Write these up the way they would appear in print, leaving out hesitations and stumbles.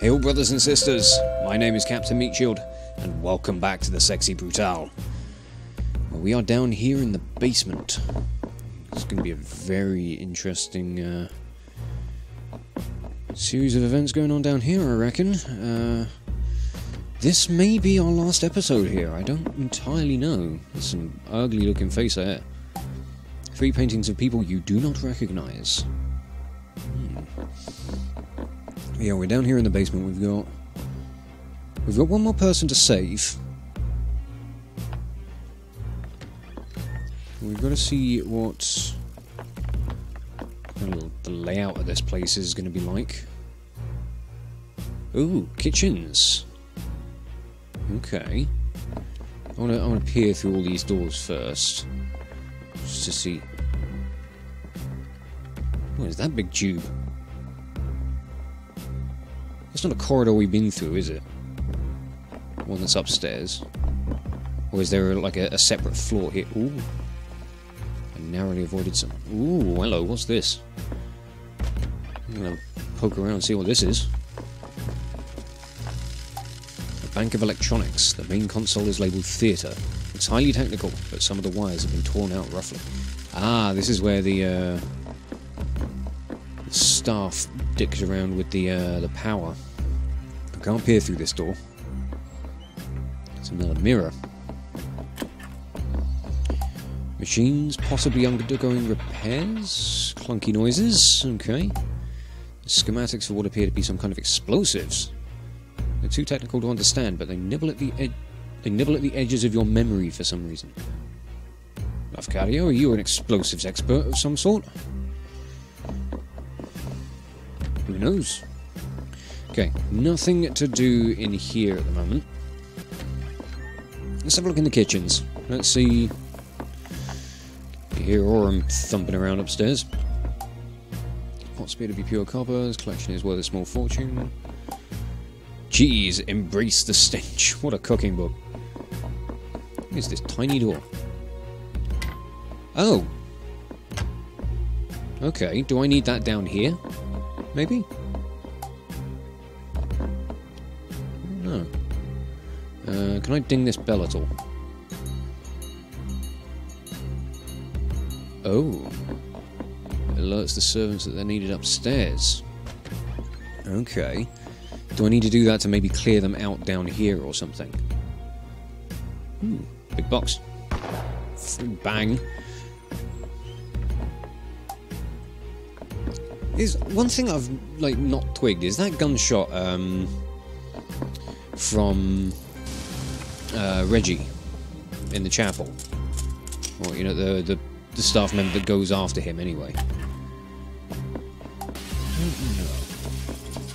Hail brothers and sisters, my name is Captain Meatshield, and welcome back to the Sexy Brutale. Well, we are down here in the basement. It's going to be a very interesting series of events going on down here, I reckon. This may be our last episode here, I don't entirely know. There's some ugly looking face there. 3 paintings of people you do not recognise. Yeah, we're down here in the basement. We've got one more person to save. We've got to see what the layout of this place is going to be like. Ooh, kitchens. Okay. I want to peer through all these doors first, just to see. What is that big tube? It's not a corridor we've been through, is it? One that's upstairs. Or is there like a separate floor here? Ooh. I narrowly avoided some. Ooh, hello, what's this? I'm gonna poke around and see what this is. A bank of electronics. The main console is labelled Theatre. It's highly technical, but some of the wires have been torn out roughly. Ah, this is where the staff dicked around with the power. I can't peer through this door. It's another mirror. Machines possibly undergoing repairs. Clunky noises. Okay. Schematics for what appear to be some kind of explosives. They're too technical to understand, but they nibble at the edges of your memory for some reason. Lafcadio, are you an explosives expert of some sort? Who knows? Okay, nothing to do in here at the moment. Let's have a look in the kitchens. Let's see. You hear Aurum thumping around upstairs. Pots appear to be pure copper. This collection is worth a small fortune. Cheese, embrace the stench. What a cooking book. What is this tiny door? Oh. Okay, do I need that down here? Maybe? No. Can I ding this bell at all? Oh. It alerts the servants that they're needed upstairs. Okay. Do I need to do that to maybe clear them out down here or something? Ooh, big box. Bang. Is one thing I've not twigged is that gunshot from Reggie in the chapel, or you know the staff member that goes after him anyway.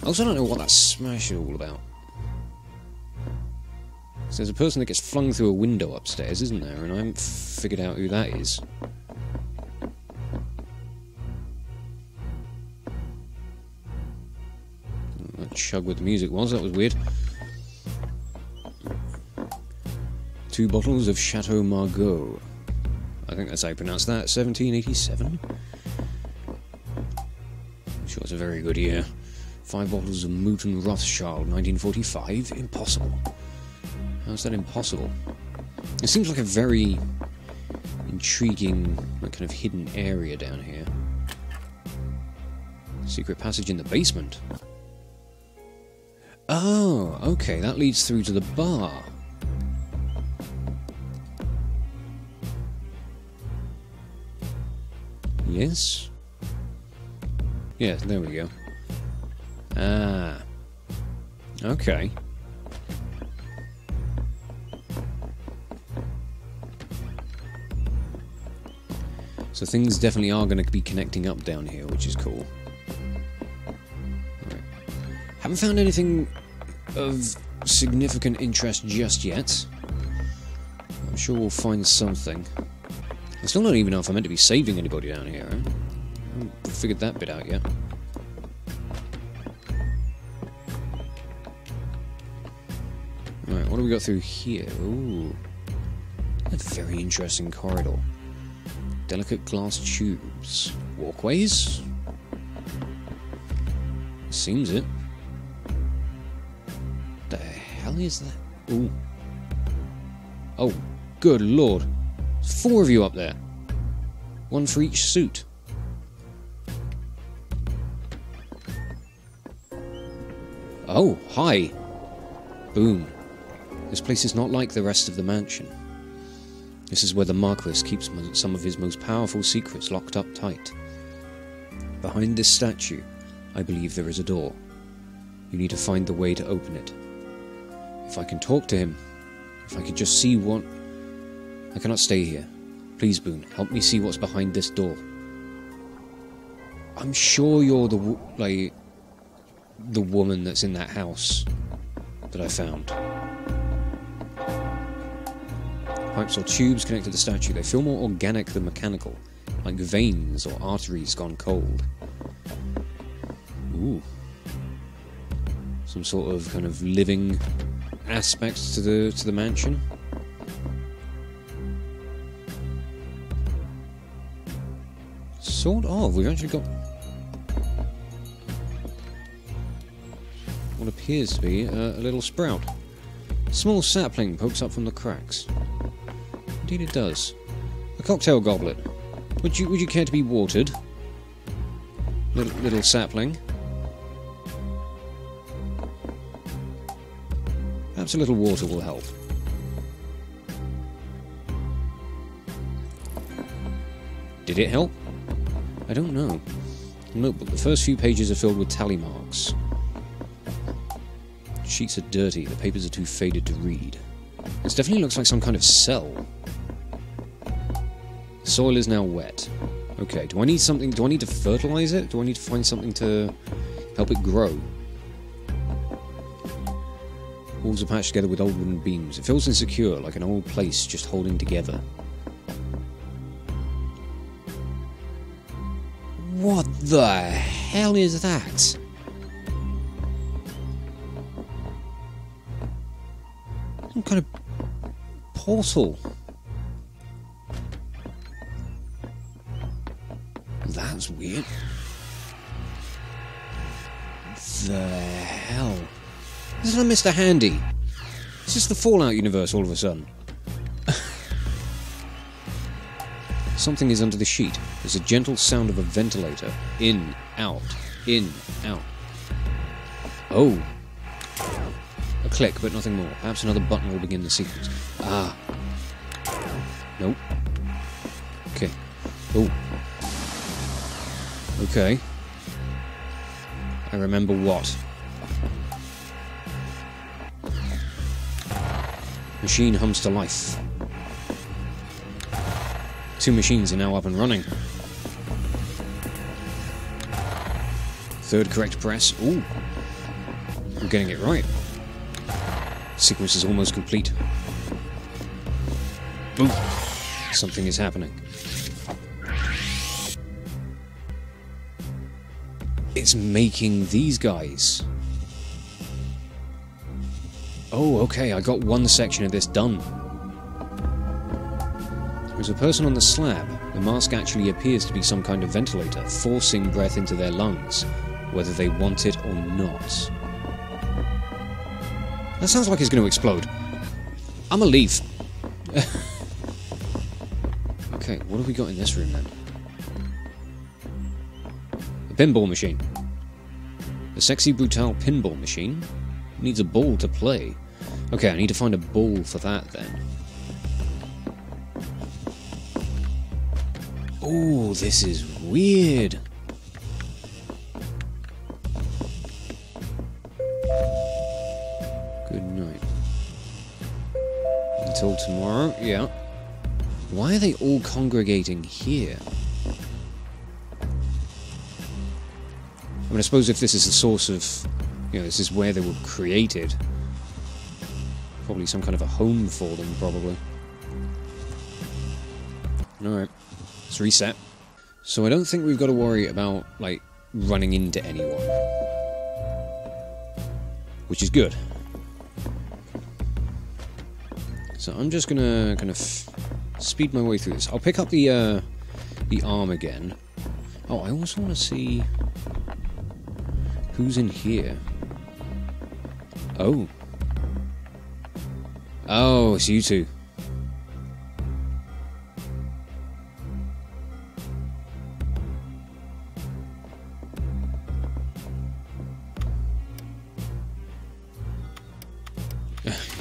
I also don't know what that smash is all about. So there's a person that gets flung through a window upstairs, isn't there? And I haven't figured out who that is. That chug with the music that was weird. 2 bottles of Chateau Margaux. I think that's how you pronounce that. 1787? I'm sure it's a very good year. 5 bottles of Mouton Rothschild, 1945? Impossible. How's that impossible? It seems like a very intriguing, kind of hidden area down here. Secret passage in the basement. Oh, okay, that leads through to the bar. Yes? Yeah, there we go. Ah. Okay. So things definitely are going to be connecting up down here, which is cool. Right. Haven't found anything of significant interest just yet. I'm sure we'll find something. I still don't even know if I'm meant to be saving anybody down here. I haven't figured that bit out yet. Right, what do we got through here? Ooh. A very interesting corridor. Delicate glass tubes. Walkways? Seems it. hell is that? Ooh. Oh, good lord. There's 4 of you up there. 1 for each suit. Oh, hi. Boom. This place is not like the rest of the mansion. This is where the Marquis keeps some of his most powerful secrets locked up tight. Behind this statue, I believe there is a door. You need to find the way to open it. If I can talk to him, if I could just see what... I cannot stay here. Please, Boone, help me see what's behind this door. I'm sure you're the woman that's in that house that I found. Pipes or tubes connected to the statue. They feel more organic than mechanical, like veins or arteries gone cold. Ooh. Some sort of kind of living aspects to the mansion. Sort of. We've actually got what appears to be a little sprout. A small sapling pokes up from the cracks. Indeed it does. A cocktail goblet. Would you care to be watered? Little sapling. Perhaps a little water will help. Did it help? I don't know. Notebook. The first few pages are filled with tally marks. The sheets are dirty. The papers are too faded to read. This definitely looks like some kind of cell. The soil is now wet. Okay, do I need something? Do I need to fertilize it? Do I need to find something to help it grow? Walls are patched together with old wooden beams. It feels insecure, like an old place just holding together. What the hell is that? Some kind of portal. That's weird. The hell? Isn't that Mr. Handy? Is this the Fallout universe all of a sudden? Something is under the sheet. There's a gentle sound of a ventilator. In, out, in, out. Oh. A click, but nothing more. Perhaps another button will begin the sequence. Ah. Nope. Okay. Oh. Okay. I remember what. Machine hums to life. 2 machines are now up and running. 3rd correct press. Ooh. I'm getting it right. Sequence is almost complete. Boom. Something is happening. It's making these guys. Oh, okay, I got 1 section of this done. There's a person on the slab. The mask actually appears to be some kind of ventilator, forcing breath into their lungs, whether they want it or not. That sounds like it's going to explode. I'ma leave. Okay, what have we got in this room then? A pinball machine. The Sexy Brutale pinball machine needs a ball to play. Okay, I need to find a ball for that then. Oh, this is weird. Good night. Until tomorrow, yeah. Why are they all congregating here? I mean, I suppose if this is the source of... You know, this is where they were created. Probably some kind of a home for them, probably. Alright. Let's reset. So I don't think we've got to worry about, like, running into anyone. Which is good. So I'm just gonna kind of speed my way through this. I'll pick up the arm again. Oh, I also want to see who's in here. Oh. Oh, it's you two.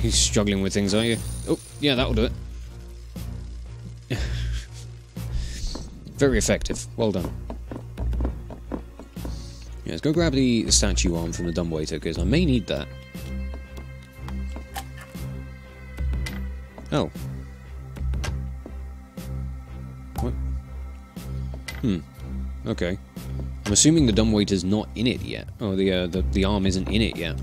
You're struggling with things, are you? Oh, yeah, that'll do it. Very effective. Well done. Yeah, let's go grab the statue arm from the dumbwaiter, because I may need that. Oh. What? Okay. I'm assuming the dumbwaiter's not in it yet. Oh, the arm isn't in it yet.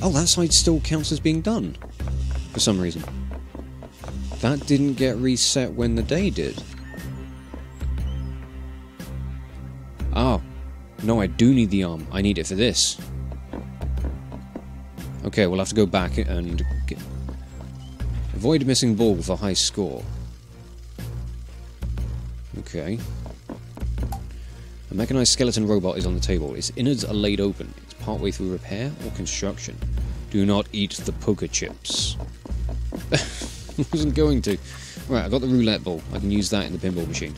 Oh, that side still counts as being done. For some reason. That didn't get reset when the day did. Oh. No, I do need the arm. I need it for this. Okay, we'll have to go back and avoid missing ball for high score. Okay. A mechanized skeleton robot is on the table. Its innards are laid open. It's partway through repair or construction. Do not eat the poker chips. I wasn't going to. Right, I got the roulette ball. I can use that in the pinball machine.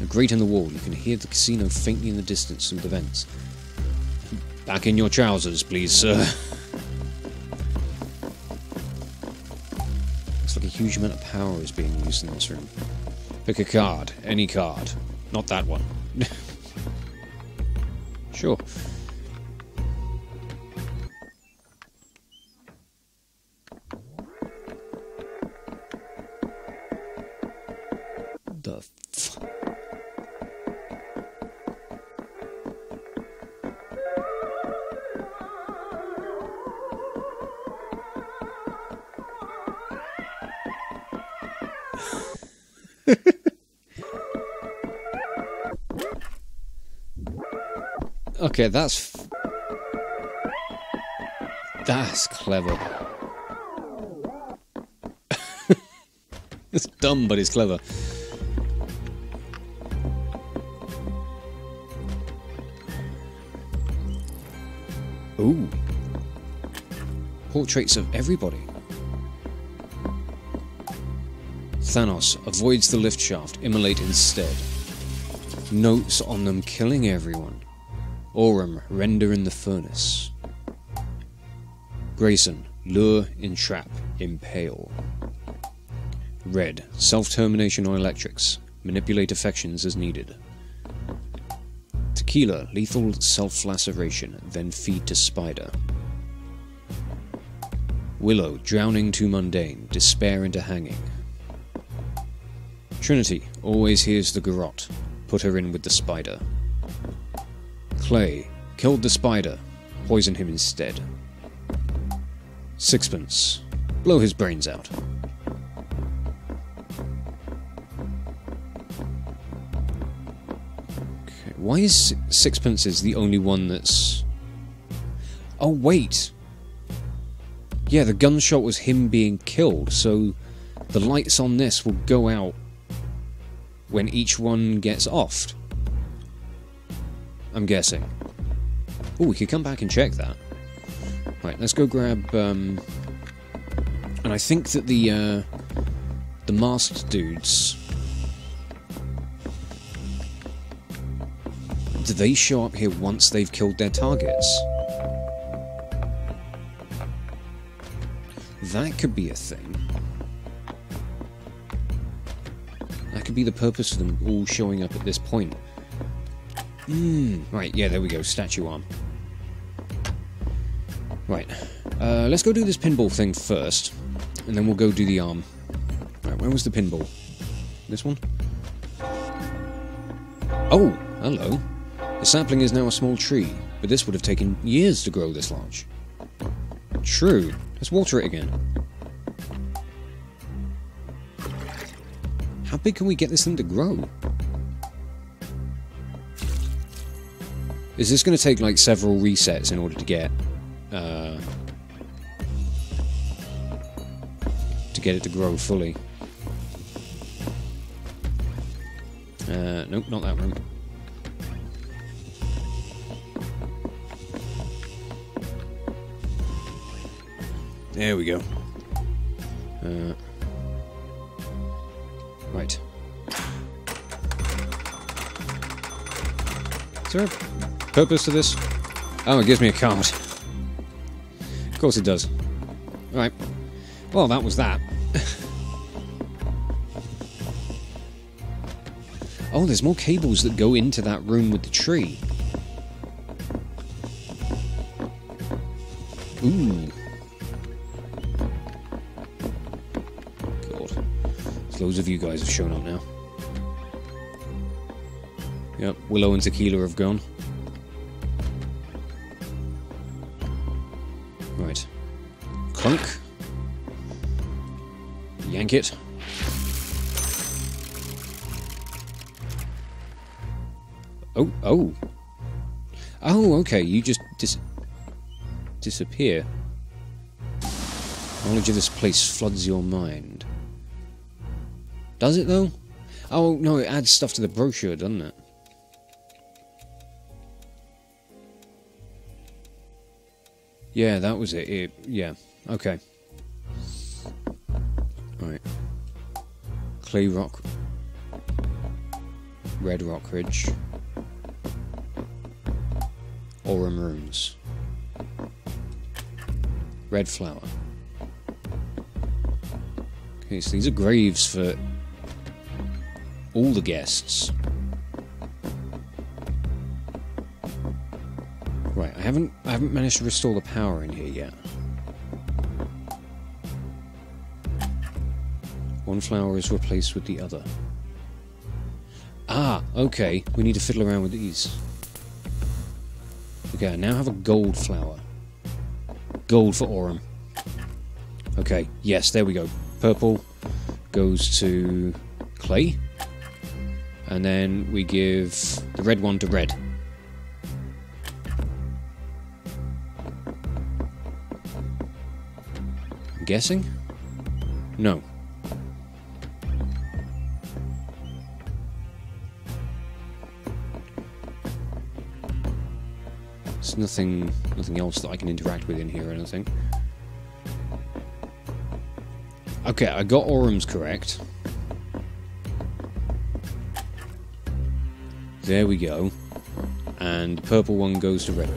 A grate in the wall. You can hear the casino faintly in the distance through the vents. Back in your trousers, please, sir. Looks like a huge amount of power is being used in this room. Pick a card. Any card. Not that one. Sure. The f... Okay, that's clever. It's dumb, but it's clever. Ooh. Portraits of everybody. Thanos avoids the lift shaft, immolate instead. Notes on them killing everyone. Aurum, render in the furnace. Grayson, lure, entrap, impale. Red, self-termination or electrics. Manipulate affections as needed. Tequila, lethal self-laceration, then feed to spider. Willow, drowning too mundane, despair into hanging. Trinity, always hears the garrote, put her in with the spider. Clay, killed the spider, poison him instead. Sixpence, blow his brains out. Okay, why is Sixpence the only one that's... Oh, wait! Yeah, the gunshot was him being killed, so the lights on this will go out when each one gets offed. I'm guessing. Oh, we could come back and check that. Right, let's go grab... And I think that the masked dudes... Do they show up here once they've killed their targets? That could be a thing. That could be the purpose of them all showing up at this point. Right, yeah, there we go, statue arm. Right, let's go do this pinball thing first, and then we'll go do the arm. Right, where was the pinball? This one? Oh, hello. The sapling is now a small tree, but this would have taken years to grow this large. True. Let's water it again. How big can we get this thing to grow? Is this going to take, like, several resets in order to get it to grow fully? Nope, not that room. There we go. Right. Is there a purpose to this? Oh, it gives me a card. Of course it does. Right. Well, that was that. Oh, there's more cables that go into that room with the tree. Ooh. God. Loads of you guys have shown up now. Yep, Willow and Tequila have gone. Right. Clunk. Yank it. Oh, oh. Oh, okay, you just disappear. Knowledge of this place floods your mind. Does it, though? Oh, no, it adds stuff to the brochure, doesn't it? Yeah, that was it. Yeah, okay. Right. Clay Rock. Red Rock Ridge. Aurum Runes. Red Flower. Okay, so these are graves for all the guests. Right, I haven't managed to restore the power in here yet. One flower is replaced with the other. Ah, okay, we need to fiddle around with these. Okay, I now have a gold flower. Gold for Aurum. Okay, yes, there we go. Purple goes to clay. And then we give the red one to red. I'm guessing? No. There's nothing else that I can interact with in here or anything. Okay, I got Aurum's correct. There we go. And the purple one goes to red.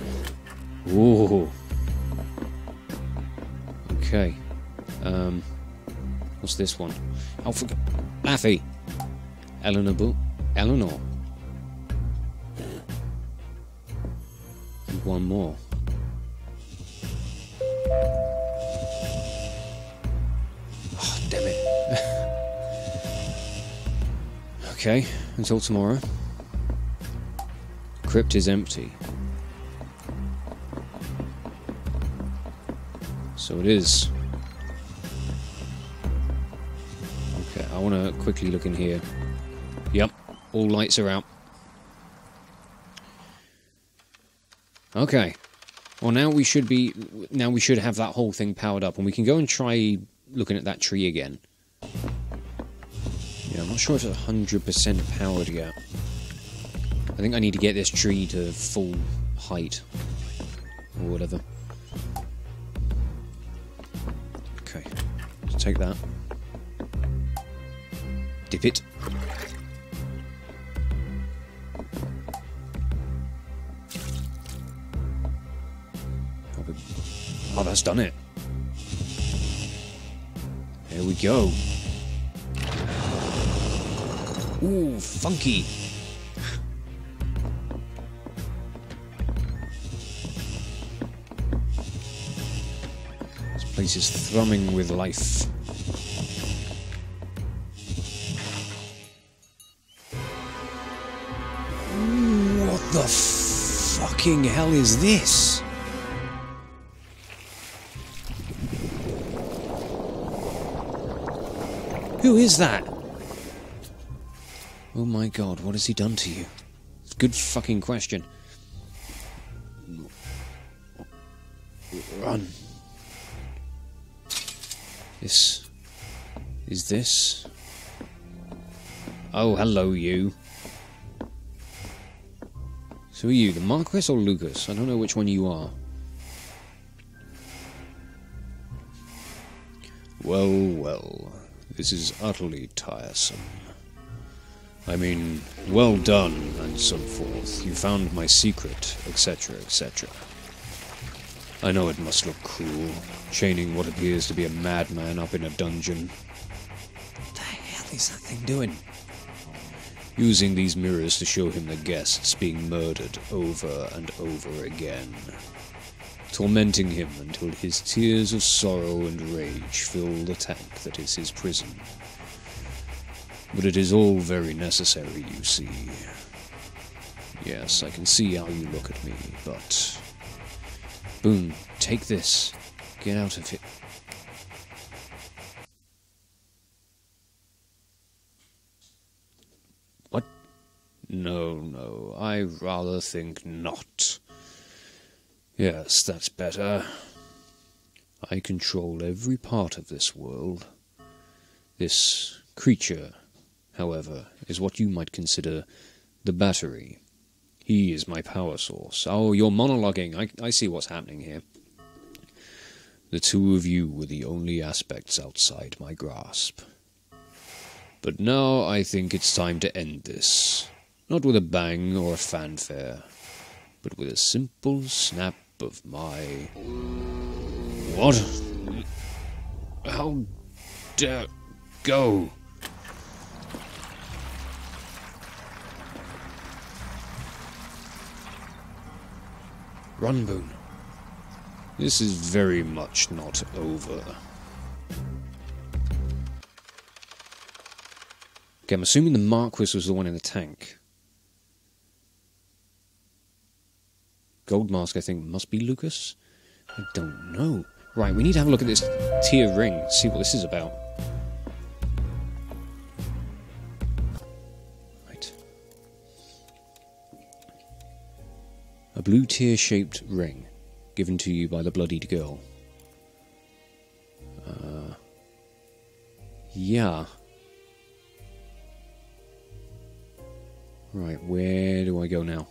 Ooh. Okay. What's this one? Oh, forget. Laffy. Eleanor. And one more. Oh, damn it. Okay, until tomorrow. Crypt is empty. So it is. Okay, I want to quickly look in here. Yep, all lights are out. Okay. Well, now we should have that whole thing powered up, and we can go and try looking at that tree again. Yeah, I'm not sure if it's 100% powered yet. I think I need to get this tree to full height. Or whatever. Okay. Let's take that. Dip it. Oh, that's done it. There we go. Ooh, funky. This place is thrumming with life. Ooh, what the fucking hell is this? Who is that? Oh my god, what has he done to you? Good fucking question. Run. This... is this? Oh, hello, you. So are you the Marquis or Lucas? I don't know which one you are. Well, well, this is utterly tiresome. I mean, well done, and so forth. You found my secret, etc., etc. I know it must look cruel, chaining what appears to be a madman up in a dungeon. What the hell is that thing doing? Using these mirrors to show him the guests being murdered over and over again. Tormenting him until his tears of sorrow and rage fill the tank that is his prison. But it is all very necessary, you see. Yes, I can see how you look at me, but... Boone, take this. Get out of here. What? No, I rather think not. Yes, that's better. I control every part of this world. This creature, however, is what you might consider the battery. He is my power source. Oh, you're monologuing. I see what's happening here. The two of you were the only aspects outside my grasp. But now I think it's time to end this. Not with a bang or a fanfare, but with a simple snap of my... What? How dare... Go! Run, Boone. This is very much not over. Okay, I'm assuming the Marquis was the one in the tank. Gold mask, I think, must be Lucas? I don't know. Right, we need to have a look at this tier ring, see what this is about. Right. A blue tear-shaped ring, given to you by the bloodied girl. Yeah. Right, where do I go now?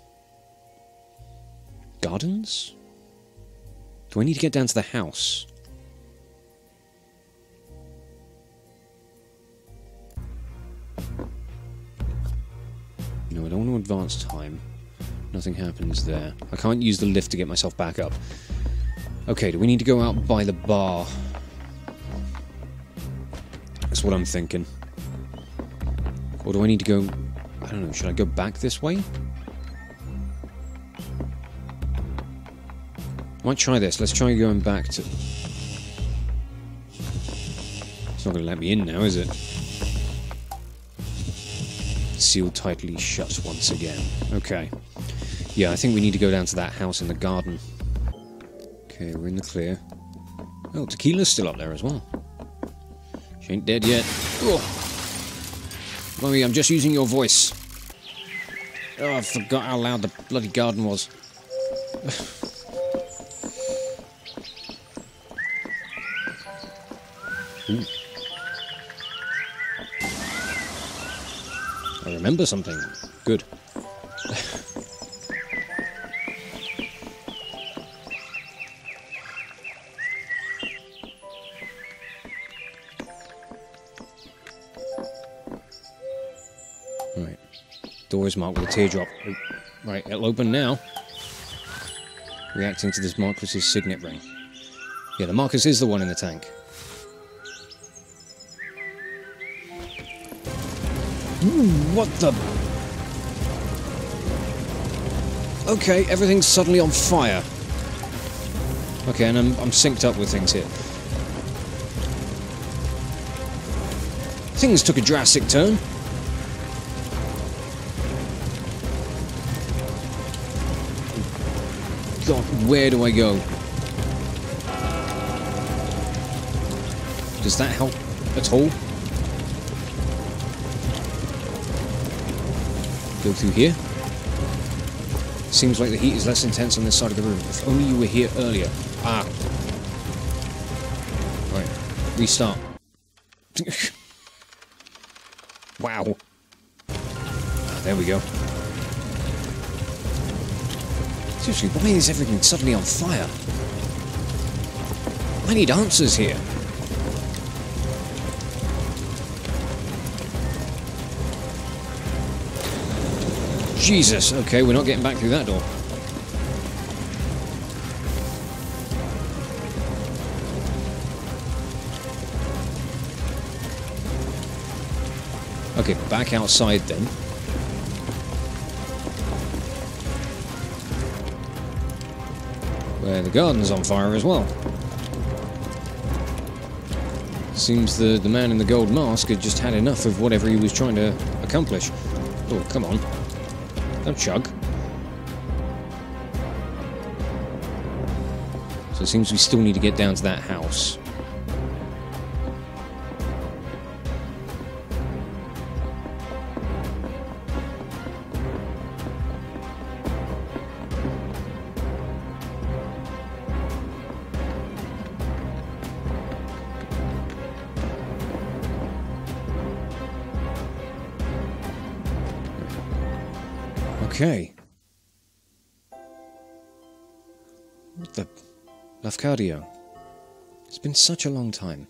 Gardens? Do I need to get down to the house? No, I don't want to advance time. Nothing happens there. I can't use the lift to get myself back up. Okay, do we need to go out by the bar? That's what I'm thinking. Or do I need to go... I don't know, should I go back this way? Might try this. Let's try going back to... It's not going to let me in now, is it? Sealed tightly shut once again. Okay. Yeah, I think we need to go down to that house in the garden. Okay, we're in the clear. Oh, Tequila's still up there as well. She ain't dead yet. Oh. Chloe, I'm just using your voice. Oh, I forgot how loud the bloody garden was. Ooh. I remember something. Good. Right. Door is marked with a teardrop. Oh. Right, it'll open now. Reacting to this Marcus's signet ring. Yeah, the Marcus is the one in the tank. Ooh, what the... Okay, everything's suddenly on fire. Okay, and I'm synced up with things here. Things took a drastic turn. God, where do I go? Does that help at all? Go through here. Seems like the heat is less intense on this side of the room. If only you were here earlier. Ah. Right. Restart. Wow. Ah, there we go. Seriously, why is everything suddenly on fire? I need answers here. Jesus, okay, we're not getting back through that door. Okay, back outside then. Where the garden's on fire as well. Seems the man in the gold mask had just had enough of whatever he was trying to accomplish. Oh, come on. Don't chug. So it seems we still need to get down to that house. Okay. What the... Lafcadio. It's been such a long time.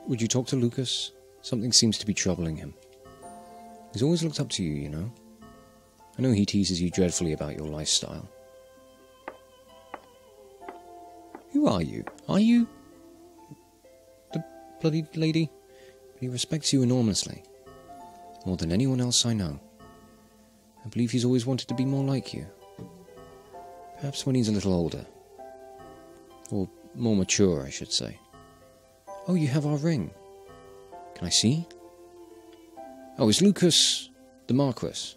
Would you talk to Lucas? Something seems to be troubling him. He's always looked up to you, you know. I know he teases you dreadfully about your lifestyle. Who are you? Are you... the bloody lady? But he respects you enormously. More than anyone else I know. I believe he's always wanted to be more like you. Perhaps when he's a little older. Or more mature, I should say. Oh, you have our ring. Can I see? Oh, is Lucas the Marquis?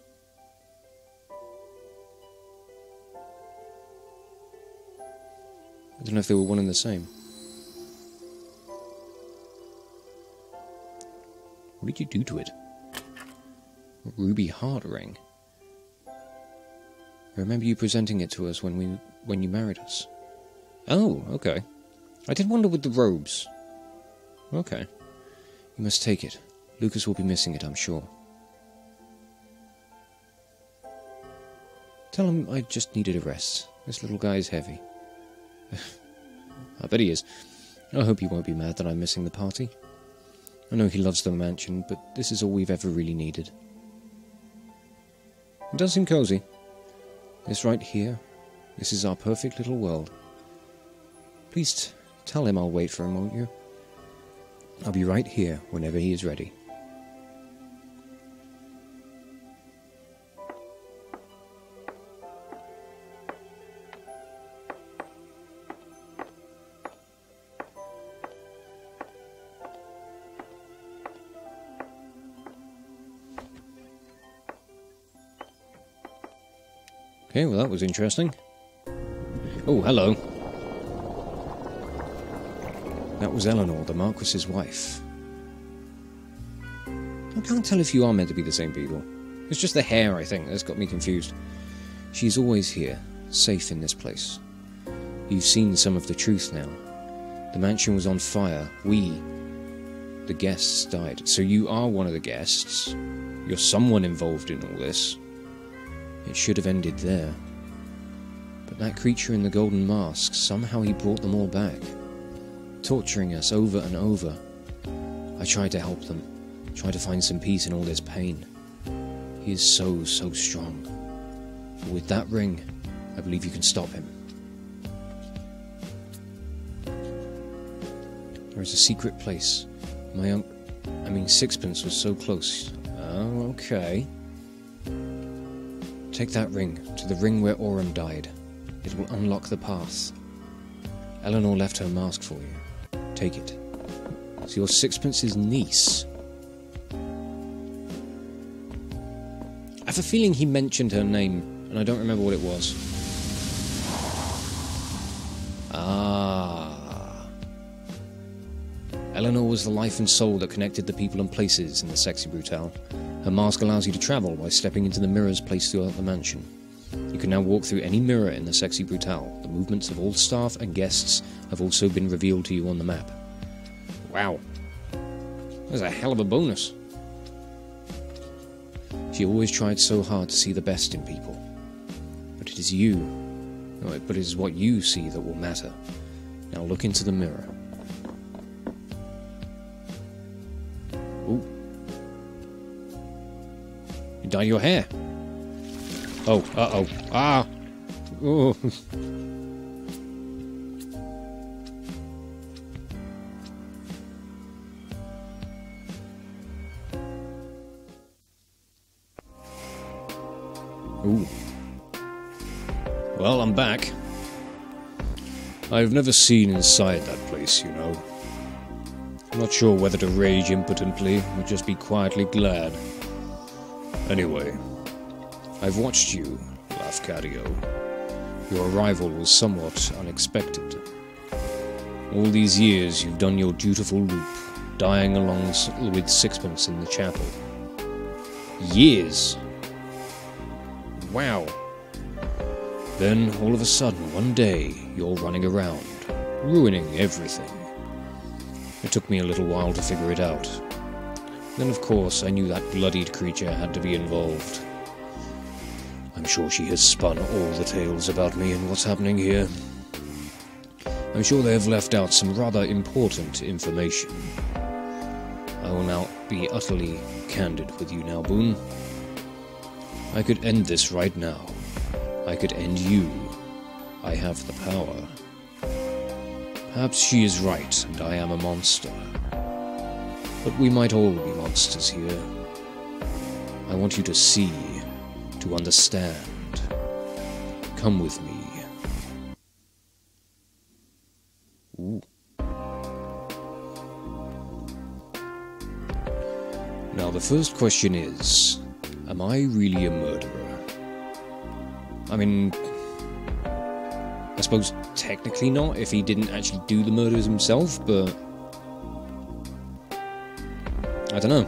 I don't know if they were one and the same. What did you do to it? A ruby heart ring. I remember you presenting it to us when you married us. Oh, okay. I did wonder with the robes. Okay. You must take it. Lucas will be missing it, I'm sure. Tell him I just needed a rest. This little guy is heavy. I bet he is. I hope he won't be mad that I'm missing the party. I know he loves the mansion, but this is all we've ever really needed. It does seem cozy. This right here, this is our perfect little world. Please tell him I'll wait for him, won't you? I'll be right here whenever he is ready. Okay, well that was interesting. Oh, hello. That was Eleanor, the Marquis's wife. I can't tell if you are meant to be the same people. It's just the hair, I think, that's got me confused. She's always here, safe in this place. You've seen some of the truth now. The mansion was on fire. We, the guests, died. So you are one of the guests. You're someone involved in all this. It should have ended there. But that creature in the golden mask, somehow he brought them all back. Torturing us over and over. I tried to help them. Tried to find some peace in all this pain. He is so strong. But with that ring, I believe you can stop him. There is a secret place. Sixpence was so close. Oh, okay. Take that ring to the ring where Aurum died. It will unlock the path. Eleanor left her mask for you. Take it. It's your Sixpence's niece. I have a feeling he mentioned her name, and I don't remember what it was. Ah. Eleanor was the life and soul that connected the people and places in the Sexy Brutale. Her mask allows you to travel by stepping into the mirrors placed throughout the mansion. You can now walk through any mirror in the Sexy Brutale. The movements of all staff and guests have also been revealed to you on the map. Wow. That's a hell of a bonus. She always tried so hard to see the best in people. But it is what you see that will matter. Now look into the mirror. Ooh. You dye your hair. Oh, uh-oh. Ah! Oh. Ooh. Well, I'm back. I've never seen inside that place, you know. I'm not sure whether to rage impotently or just be quietly glad. Anyway, I've watched you, Lafcadio. Your arrival was somewhat unexpected. All these years you've done your dutiful loop, dying along with sixpence in the chapel. Years! Wow. Then, all of a sudden, one day, you're running around, ruining everything. It took me a little while to figure it out. Then, of course, I knew that bloodied creature had to be involved. I'm sure she has spun all the tales about me and what's happening here. I'm sure they have left out some rather important information. I will now be utterly candid with you now, Boone. I could end this right now. I could end you. I have the power. Perhaps she is right, and I am a monster. But we might all be monsters here. I want you to see, to understand. Come with me. Ooh. Now the first question is, am I really a murderer? I mean, I suppose technically not, if he didn't actually do the murders himself, but I don't know.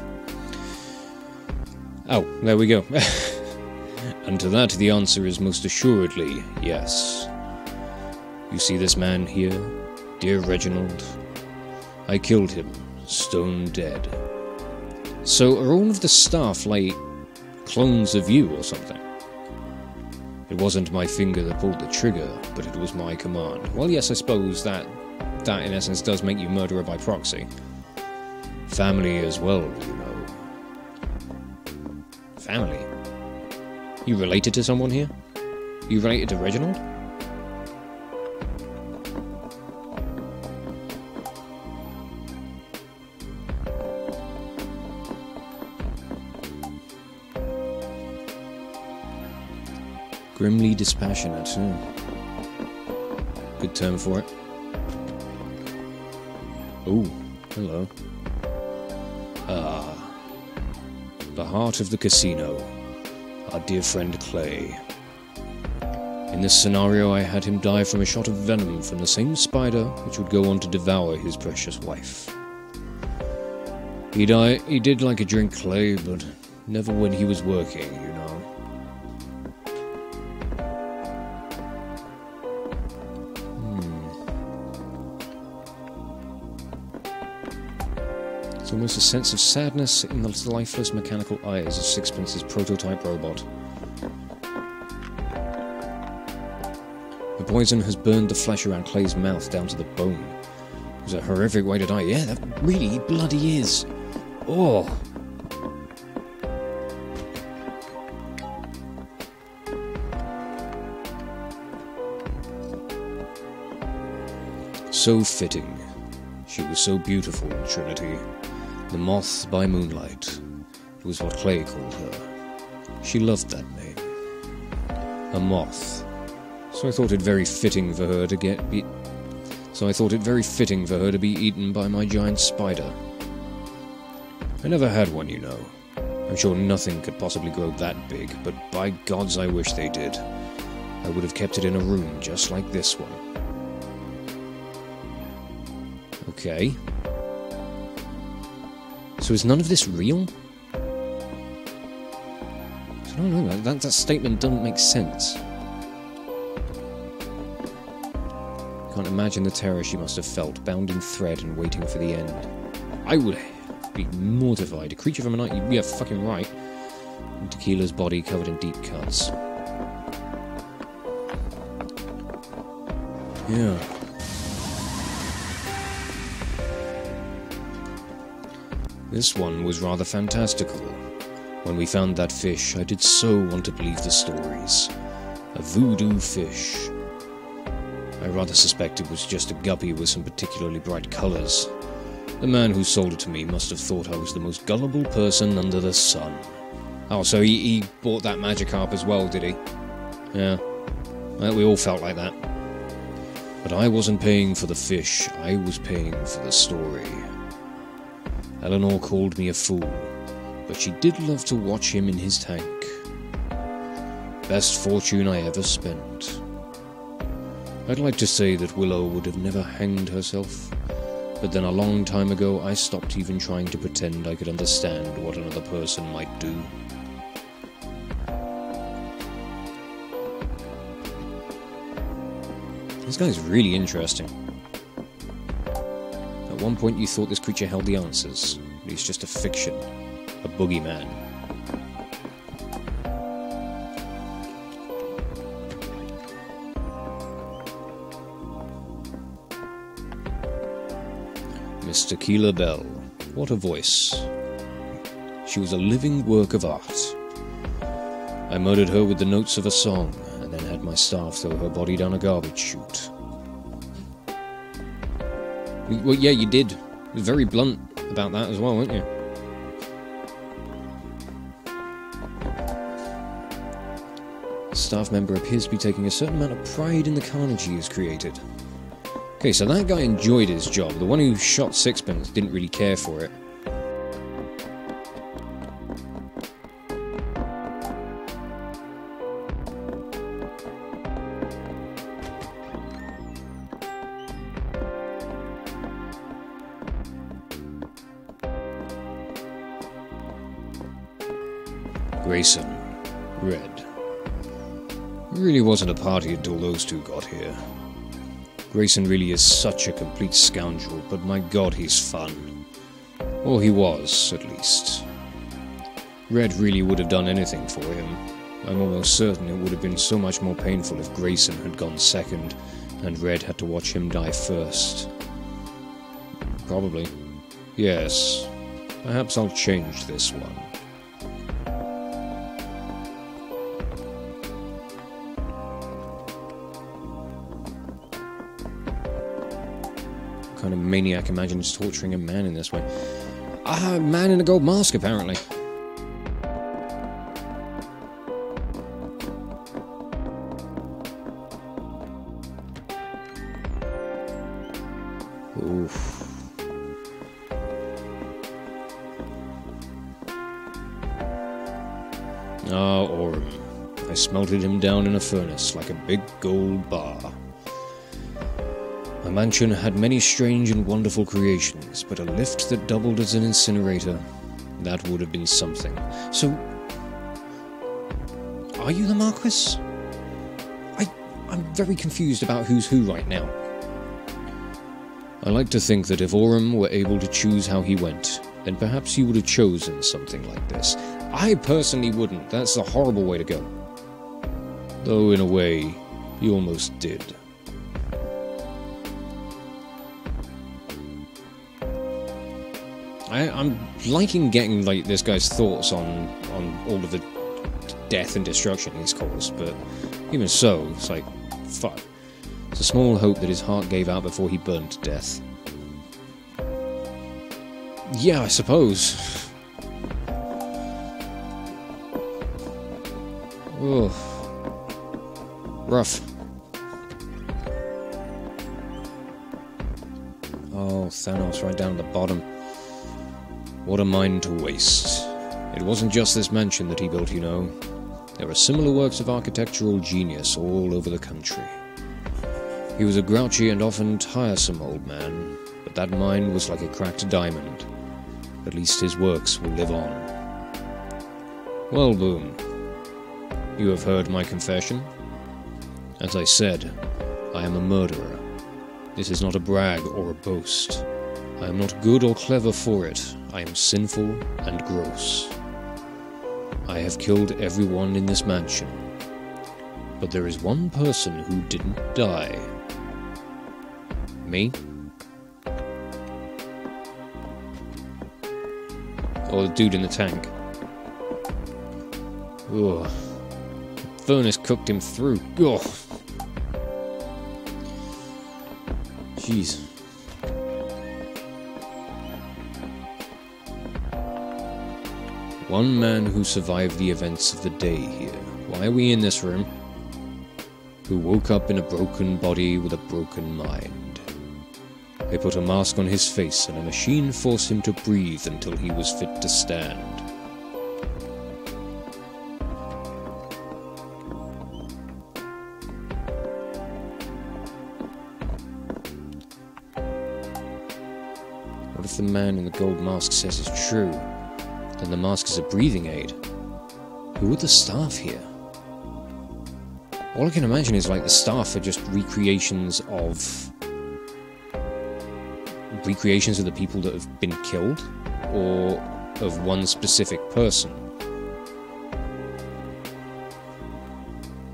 Oh, there we go. And to that the answer is most assuredly yes. You see this man here, dear Reginald? I killed him, stone dead. So are all of the staff like clones of you or something? It wasn't my finger that pulled the trigger, but it was my command. Well, yes, I suppose that in essence does make you murderer by proxy. Family as well, you know. Family? You related to someone here? You related to Reginald? Grimly dispassionate, good term for it. Oh, hello. Ah, the heart of the casino, our dear friend Clay. In this scenario, I had him die from a shot of venom from the same spider which would go on to devour his precious wife. He did like a drink, Clay, but never when he was working, you know. Almost a sense of sadness in the lifeless mechanical eyes of Sixpence's prototype robot. The poison has burned the flesh around Clay's mouth down to the bone. It was a horrific way to die. Yeah, that really bloody is. Oh! So fitting. She was so beautiful in Trinity. The moth by moonlight was what Clay called her. She loved that name. A moth. So I thought it very fitting for her to be eaten by my giant spider. I never had one, you know. I'm sure nothing could possibly grow that big, but by gods I wish they did. I would have kept it in a room just like this one. Okay. So is none of this real? I don't know, that statement doesn't make sense. Can't imagine the terror she must have felt, bound in thread and waiting for the end. I would be mortified. A creature from a night, you'd be fucking right. And Tequila's body covered in deep cuts. Yeah. This one was rather fantastical. When we found that fish, I did so want to believe the stories. A voodoo fish. I rather suspect it was just a guppy with some particularly bright colours. The man who sold it to me must have thought I was the most gullible person under the sun. Oh, so he bought that Magikarp as well, did he? Yeah. Well, we all felt like that. But I wasn't paying for the fish, I was paying for the story. Eleanor called me a fool, but she did love to watch him in his tank. Best fortune I ever spent. I'd like to say that Willow would have never hanged herself, but then a long time ago I stopped even trying to pretend I could understand what another person might do. This guy's really interesting. At one point you thought this creature held the answers, but he's just a fiction, a boogeyman. Miss Tequila Bell. What a voice. She was a living work of art. I murdered her with the notes of a song, and then had my staff throw her body down a garbage chute. Well, yeah, you did. You were very blunt about that as well, weren't you? The staff member appears to be taking a certain amount of pride in the carnage he has created. Okay, so that guy enjoyed his job. The one who shot Sixpence didn't really care for it. Grayson. Red. It really wasn't a party until those two got here. Grayson really is such a complete scoundrel, but my god, he's fun. Or he was, at least. Red really would have done anything for him. I'm almost certain it would have been so much more painful if Grayson had gone second, and Red had to watch him die first. Probably. Yes. Perhaps I'll change this one. What kind of maniac imagines torturing a man in this way? Ah, a man in a gold mask, apparently. Oof. Ah, Orm. I smelted him down in a furnace like a big gold bar. My mansion had many strange and wonderful creations, but a lift that doubled as an incinerator, that would have been something. So, are you the Marquis? I'm very confused about who's who right now. I like to think that if Orm were able to choose how he went, then perhaps he would have chosen something like this. I personally wouldn't. That's a horrible way to go. Though, in a way, he almost did. I'm liking getting like this guy's thoughts on all of the death and destruction he's caused, but even so, it's like, fuck. It's a small hope that his heart gave out before he burned to death. Yeah, I suppose. Ugh. Rough. Oh, Thanos right down at the bottom. What a mind to waste. It wasn't just this mansion that he built, you know. There are similar works of architectural genius all over the country. He was a grouchy and often tiresome old man, but that mind was like a cracked diamond. At least his works will live on. Well, Boom, you have heard my confession. As I said, I am a murderer. This is not a brag or a boast. I am not good or clever for it. I am sinful and gross. I have killed everyone in this mansion. But there is one person who didn't die. Me? Or the dude in the tank. Ugh. The furnace cooked him through. Ugh. Jeez. One man who survived the events of the day here. Why are we in this room? Who woke up in a broken body with a broken mind. They put a mask on his face and a machine forced him to breathe until he was fit to stand. What if the man in the gold mask says it's true? Then the mask is a breathing aid. Who are the staff here? All I can imagine is like the staff are just recreations of the people that have been killed, or of one specific person.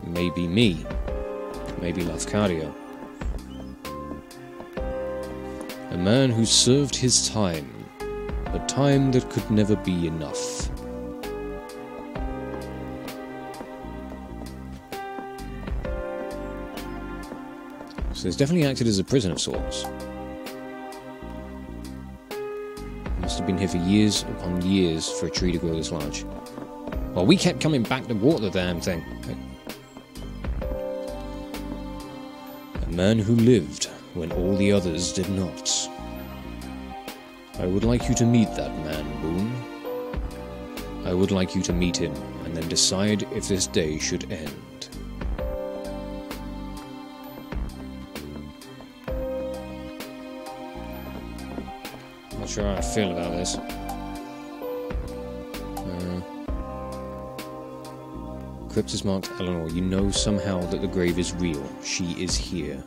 Maybe me. Maybe Lafcadio. A man who served his time. A time that could never be enough. So he's definitely acted as a prison of sorts. Must have been here for years upon years for a tree to grow this large. Well, we kept coming back to water the damn thing. A man who lived when all the others did not. I would like you to meet that man, Boone. I would like you to meet him, and then decide if this day should end. Not sure how I feel about this. Crypt is marked Eleanor. You know somehow that the grave is real. She is here.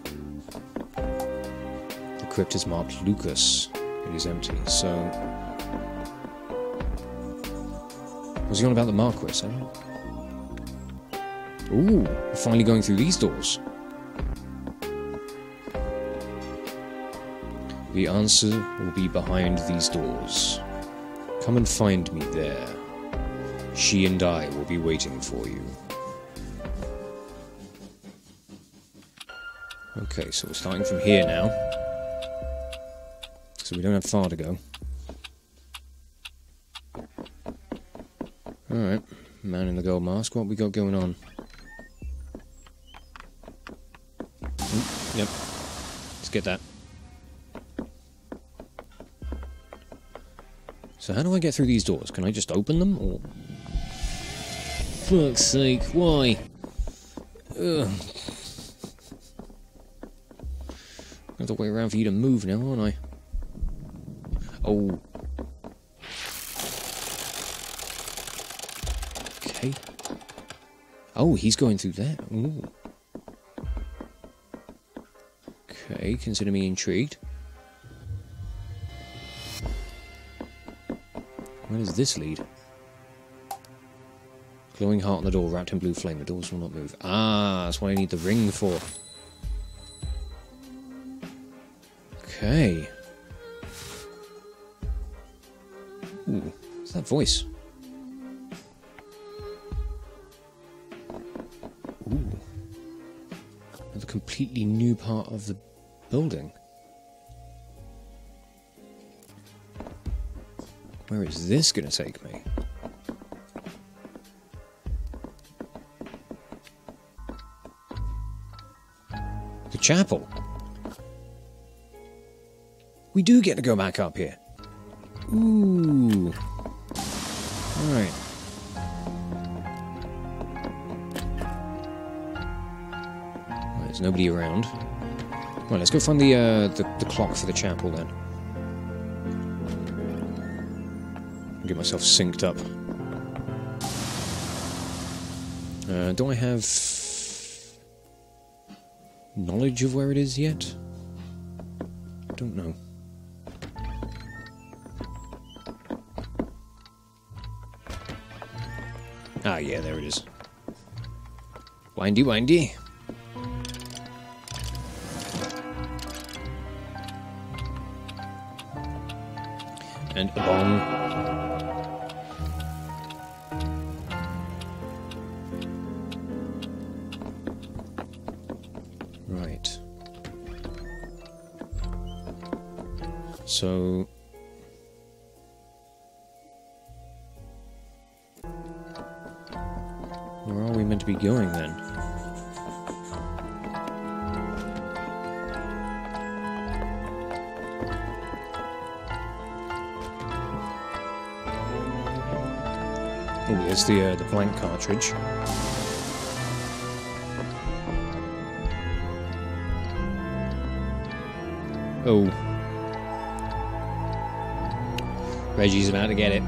The crypt is marked Lucas. It is empty, so... Was he on about the Marquis, eh? Ooh, we're finally going through these doors. The answer will be behind these doors. Come and find me there. She and I will be waiting for you. Okay, so we're starting from here now. So we don't have far to go. Alright, man in the gold mask, what we got going on? Yep, let's get that. So how do I get through these doors? Can I just open them, or...? Fuck's sake, why? Ugh. I have to wait around for you to move now, aren't I? Oh. Okay. Oh, he's going through there. Ooh. Okay, consider me intrigued. Where does this lead? Glowing heart on the door, wrapped in blue flame. The doors will not move. Ah, that's what I need the ring for. Okay. Ooh, what's that voice? Ooh. Another completely new part of the building. Where is this going to take me? The chapel. We do get to go back up here. Ooh. Alright. Well, there's nobody around. Well, let's go find the clock for the chapel then. Get myself synced up. Do I have knowledge of where it is yet? I don't know. Ah, yeah, there it is. Windy, windy. And a bong. Right. So... where are we meant to be going, then? Oh, there's the blank cartridge. Oh. Reggie's about to get it.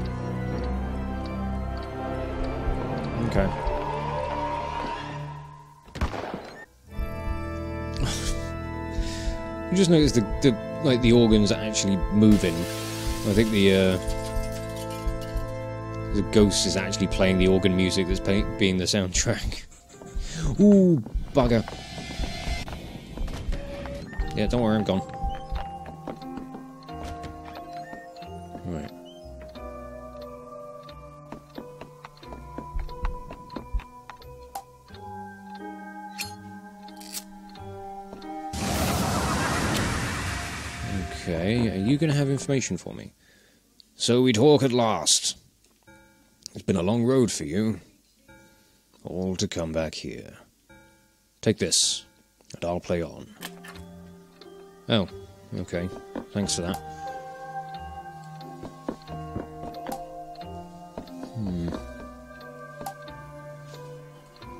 Okay. You just noticed the organs are actually moving. I think the ghost is actually playing the organ music that's being the soundtrack. Ooh, bugger. Yeah, don't worry, I'm gone. Right. Okay, are you going to have information for me? So we talk at last. It's been a long road for you. All to come back here. Take this, and I'll play on. Oh, okay. Thanks for that.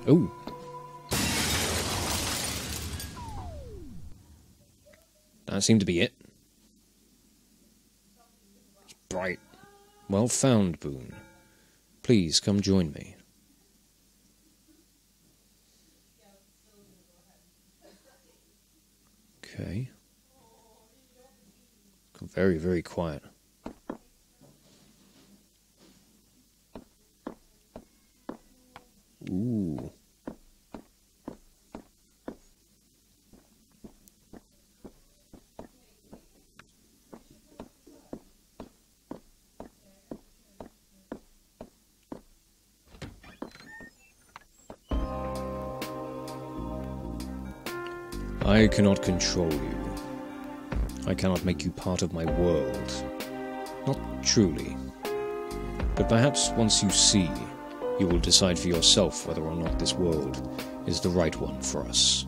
Oh. That seemed to be it. It's bright. Well found, Boone. Please come join me. Okay. Very, very quiet. Ooh. I cannot control you. I cannot make you part of my world. Not truly. But perhaps once you see, you will decide for yourself whether or not this world is the right one for us.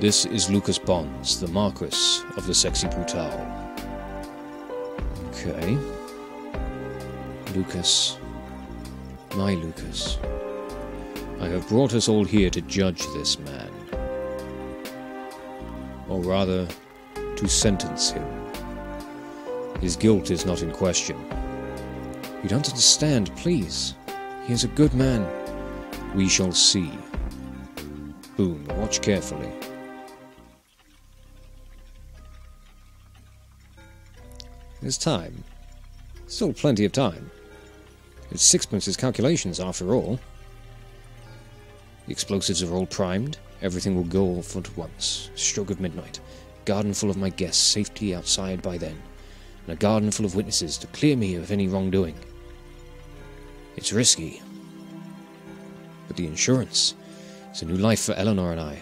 This is Lucas Bonds, the Marquis of the Sexy Brutale. Okay. Lucas. My Lucas. I have brought us all here to judge this man. Or rather, to sentence him. His guilt is not in question. You don't understand, please. He is a good man. We shall see. Boone, watch carefully. There's time. Still plenty of time. It's Sixpence's calculations, after all. The explosives are all primed. Everything will go off at once. Stroke of midnight. Garden full of my guests, safety outside by then. And a garden full of witnesses to clear me of any wrongdoing. It's risky. But the insurance is a new life for Eleanor and I.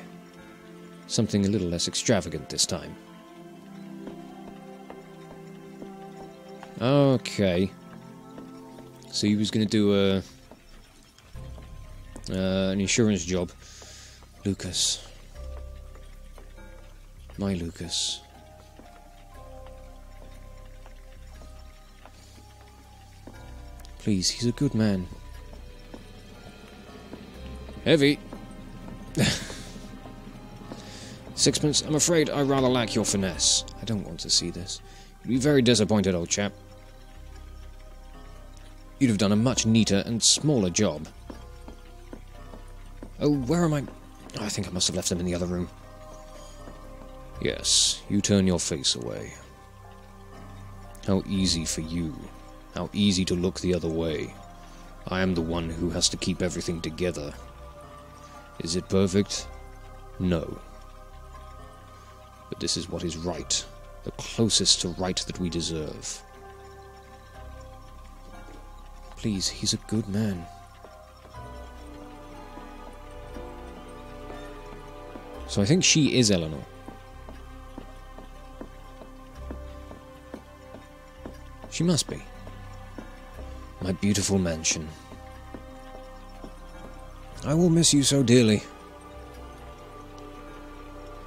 Something a little less extravagant this time. Okay. So he was going to do an insurance job. Lucas. My Lucas. Please, he's a good man. Heavy. Sixpence, I'm afraid I rather lack your finesse. I don't want to see this. You'd be very disappointed, old chap. You'd have done a much neater and smaller job. Oh, where am I? Oh, I think I must have left them in the other room. Yes, you turn your face away. How easy for you. How easy to look the other way. I am the one who has to keep everything together. Is it perfect? No. But this is what is right. The closest to right that we deserve. Please, he's a good man. So I think she is Eleanor. She must be. My beautiful mansion. I will miss you so dearly.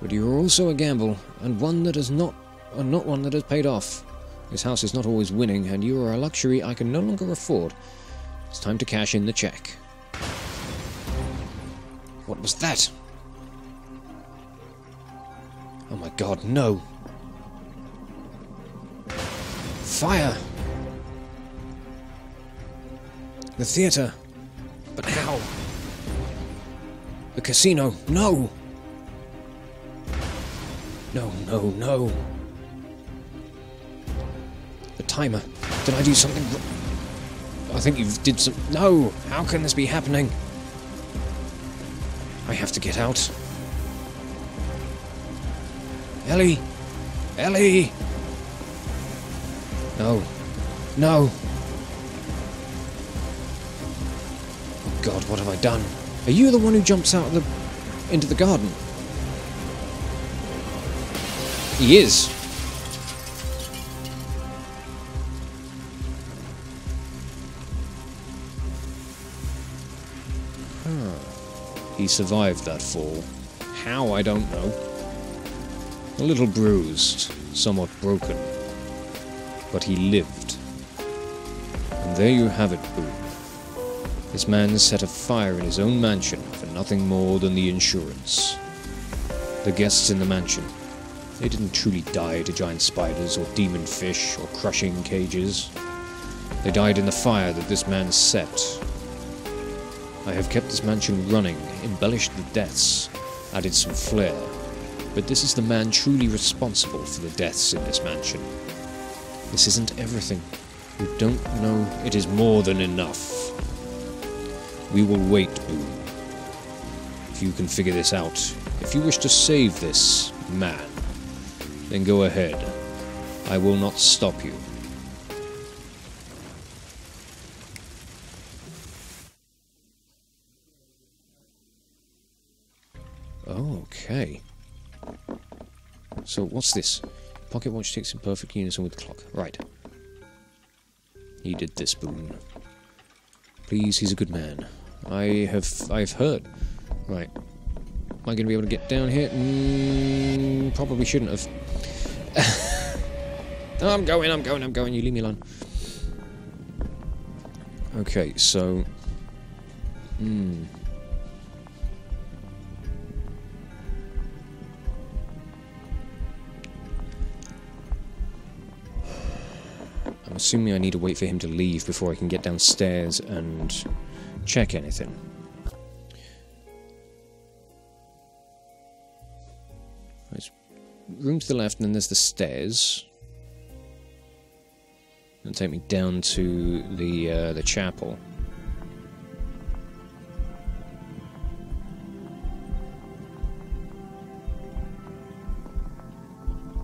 But you are also a gamble, and one that is not one that has paid off. This house is not always winning, and you are a luxury I can no longer afford. It's time to cash in the check. What was that? Oh my god, no! Fire! The theatre! But how? The casino! No! No, no, no! The timer! Did I do something wrong? I think you did some... No! How can this be happening? I have to get out. Ellie! Ellie! No. No! Oh god, what have I done? Are you the one who jumps out of into the garden? He is. He survived that fall. How, I don't know. A little bruised, somewhat broken. But he lived. And there you have it, Boone. This man set a fire in his own mansion for nothing more than the insurance. The guests in the mansion, they didn't truly die to giant spiders or demon fish or crushing cages. They died in the fire that this man set. I have kept this mansion running, embellished the deaths, added some flair, but this is the man truly responsible for the deaths in this mansion. This isn't everything. You don't know it is more than enough. We will wait, Boone. If you can figure this out, if you wish to save this man, then go ahead. I will not stop you. Okay. So what's this? Pocket watch takes in perfect unison with the clock. Right. He did this, Boone. Please, he's a good man. I've heard. Right. Am I going to be able to get down here? Probably shouldn't have. I'm going, you leave me alone. Okay, so... I'm assuming I need to wait for him to leave before I can get downstairs and check anything. There's room to the left, and then there's the stairs. It'll take me down to the chapel.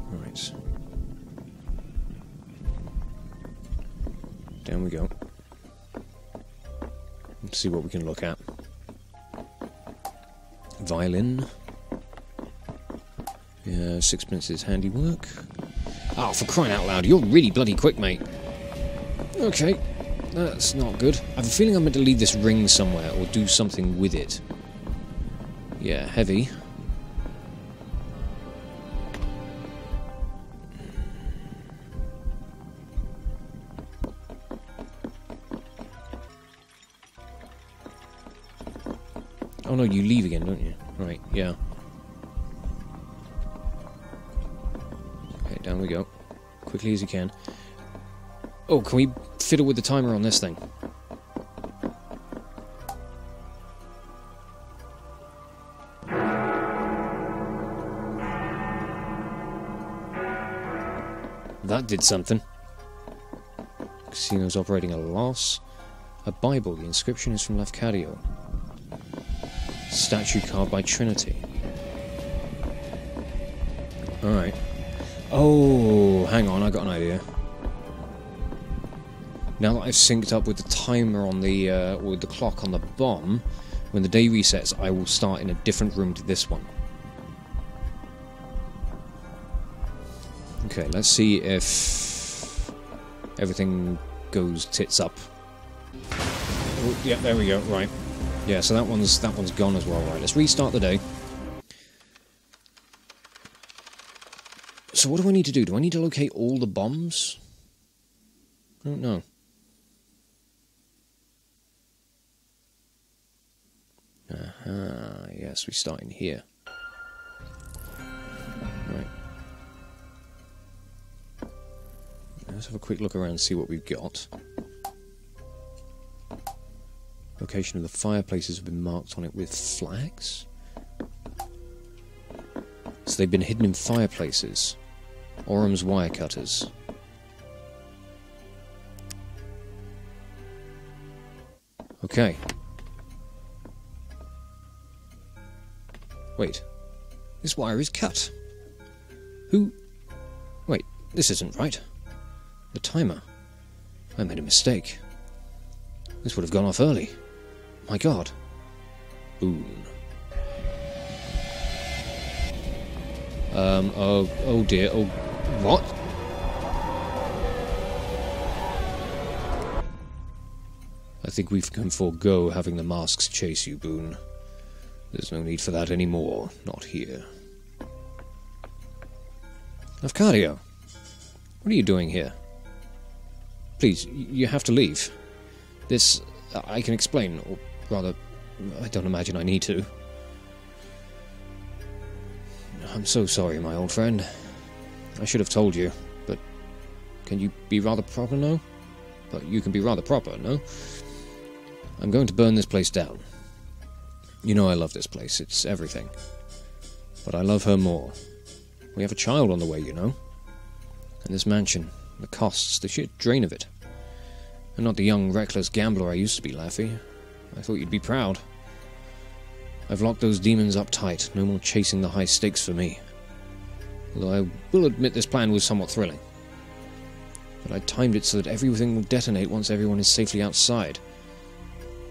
Right. Down we go. Let's see what we can look at. Violin. Yeah, sixpence's handiwork. Oh, for crying out loud, you're really bloody quick, mate. Okay, that's not good. I have a feeling I'm meant to leave this ring somewhere, or do something with it. Yeah, heavy. Oh no, you leave again, don't you? Right, yeah. Okay, down we go. Quickly as you can. Oh, can we fiddle with the timer on this thing? That did something. Casino's operating at a loss. A Bible, the inscription is from Lafcadio. Statue carved by Trinity. Alright. Oh, hang on, I got an idea. Now that I've synced up with the timer on the, with the clock on the bomb, when the day resets, I will start in a different room to this one. Okay, let's see if everything goes tits up. Oh, yeah, there we go, right. Yeah, so that one's gone as well, right. Let's restart the day. So what do I need to do? Do I need to locate all the bombs? I don't know. Aha, yes, we start in here. Right. Let's have a quick look around and see what we've got. Location of the fireplaces have been marked on it with flags. So they've been hidden in fireplaces. Orum's wire cutters. Okay. Wait. This wire is cut. Who... Wait, this isn't right. The timer. I made a mistake. This would have gone off early. My god. Boon. Oh dear, oh... What? I think we can forego having the masks chase you, Boon. There's no need for that anymore. Not here. Lafcadio, what are you doing here? Please, you have to leave. This... I can explain, or rather, I don't imagine I need to. I'm so sorry, my old friend. I should have told you, but can you be rather proper, no? But you can be rather proper, no? I'm going to burn this place down. You know I love this place, it's everything. But I love her more. We have a child on the way, you know? And this mansion, the costs, the sheer drain of it. I'm not the young, reckless gambler I used to be, Laffy. I thought you'd be proud. I've locked those demons up tight, no more chasing the high stakes for me. Although I will admit this plan was somewhat thrilling. But I timed it so that everything will detonate once everyone is safely outside.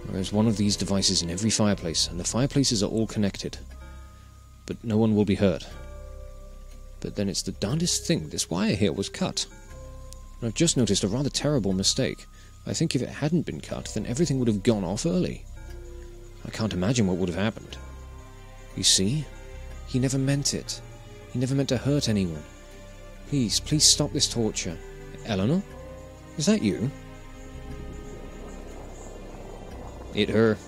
There's one of these devices in every fireplace, and the fireplaces are all connected. But no one will be hurt. But then it's the darndest thing, this wire here was cut. And I've just noticed a rather terrible mistake. I think if it hadn't been cut, then everything would have gone off early. I can't imagine what would have happened. You see? He never meant it. He never meant to hurt anyone. Please, please stop this torture. Eleanor? Is that you? It her.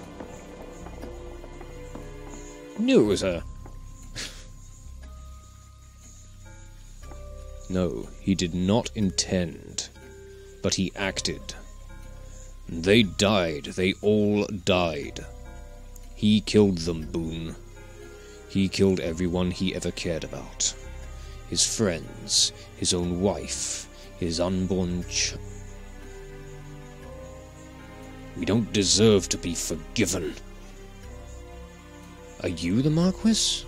Knew it was her. No, he did not intend. But he acted. They died. They all died. He killed them, Boone. He killed everyone he ever cared about. His friends, his own wife, his unborn We don't deserve to be forgiven. Are you the Marquis?